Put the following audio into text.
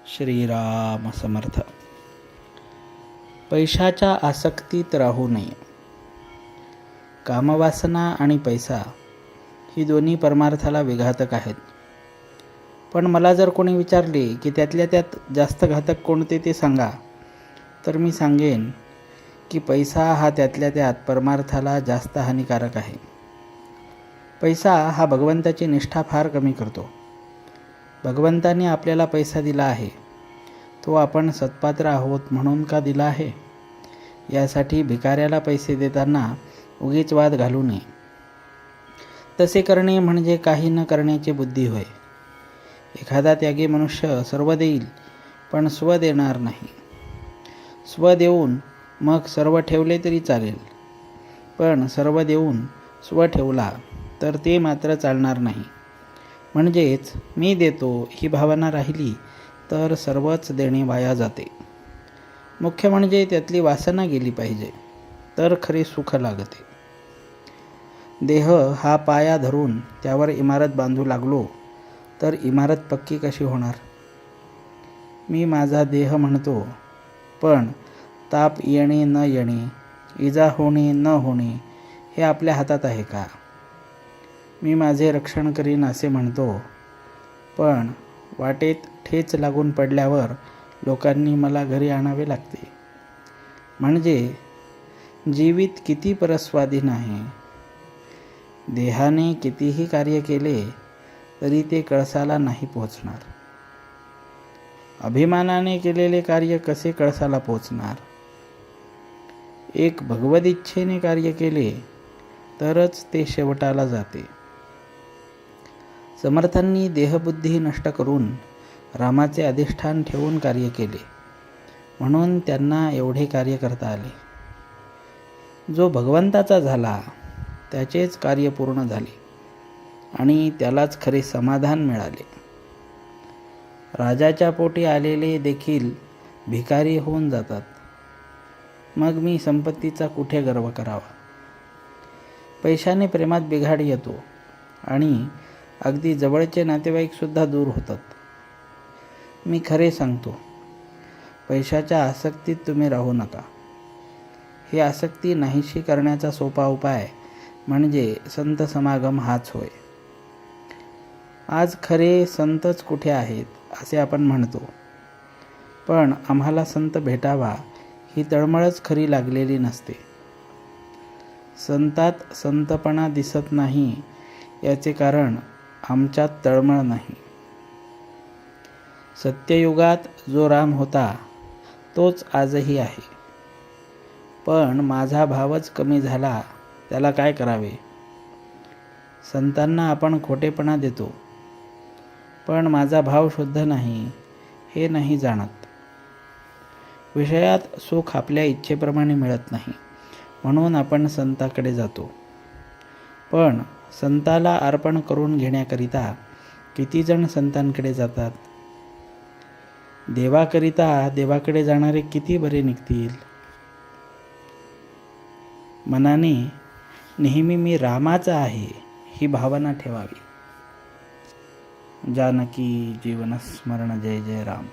श्रीराम समर्थ. पैशाच्या आसक्तीत राहू नये. कामवासना आणि पैसा ही दोन्ही परमार्थाला विघातक आहेत. पण मला जर कोणी विचारले की त्यातल्या त्यात जास्त घातक कोणते ते सांगा, तर मी सांगेन की पैसा हा त्यातल्या त्यात परमार्थाला जास्त हानिकारक आहे. पैसा हा भगवंताची निष्ठा फार कमी करतो. भगवंताने आपल्याला पैसा दिला आहे, तो आपण सत्पात्र आहोत म्हणून का दिला आहे? यासाठी भिकाऱ्याला पैसे देताना उगीच वाद घालू नये. तसे करणे म्हणजे काही न करण्याची बुद्धी होय. एखादा त्यागी मनुष्य सर्व देईल पण स्व देणार नाही. स्व देऊन मग सर्व ठेवले तरी चालेल, पण सर्व देऊन स्व ठेवला तर ते मात्र चालणार नाही. म्हणजेच मी देतो ही भावना राहिली तर सर्वच देणे वाया जाते. मुख्य म्हणजे त्यातली वासना गेली पाहिजे, तर खरे सुख लागते. देह हा पाया धरून त्यावर इमारत बांधू लागलो तर इमारत पक्की कशी होणार? मी माझा देह म्हणतो, पण ताप येणे न येणे, इजा होणे न होणे हे आपल्या हातात आहे का? मी माझे रक्षण करीन असे म्हणतो, पण वाटेत ठेच लागून पडल्यावर लोकांनी मला घरी आणावे लागते. म्हणजे जीवित किती परस्वाधीन आहे. देहाने कितीही कार्य केले तरी ते कळसाला नाही पोचणार. अभिमानाने केलेले कार्य कसे कळसाला पोचणार? एक भगवद इच्छेने कार्य केले तरच ते शेवटाला जाते. समर्थांनी देहबुद्धी नष्ट करून रामाचे अधिष्ठान ठेवून कार्य केले, म्हणून त्यांना एवढे कार्य करता आले. जो भगवंताचा झाला त्याचेच कार्य पूर्ण झाले आणि त्यालाच खरे समाधान मिळाले. राजाच्या पोटी आलेले देखील भिकारी होऊन जातात. मग मी संपत्तीचा कुठे गर्व करावा? पैशाने प्रेमात बिघाड येतो आणि अगदी जवळचे नातेवाईकसुद्धा दूर होतात. मी खरे सांगतो, पैशाच्या आसक्तीत तुम्ही राहू नका. ही आसक्ती नाहीशी करण्याचा सोपा उपाय म्हणजे संत समागम हाच होय. आज खरे संतच कुठे आहेत असे आपण म्हणतो, पण आम्हाला संत भेटावा ही तळमळच खरी लागलेली नसते. संतात संतपणा दिसत नाही याचे कारण आमच्यात तळमळ नाही. सत्ययुगात जो राम होता तोच आजही आहे, पण माझा भावच कमी झाला, त्याला काय करावे? संतांना आपण खोटेपणा देतो, पण माझा भाव शुद्ध नाही हे नाही जाणत. विषयात सुख आपल्या इच्छेप्रमाणे मिळत नाही म्हणून आपण संताकडे जातो, पण संताला अर्पण करून घेण्याकरिता किती जण संतांकडे जातात? देवाकरिता देवाकडे जाणारे किती बरे निघतील? मनाने नेहमी मी रामाचा आहे ही भावना ठेवावी. जानकी जीवन स्मरण. जय जय राम.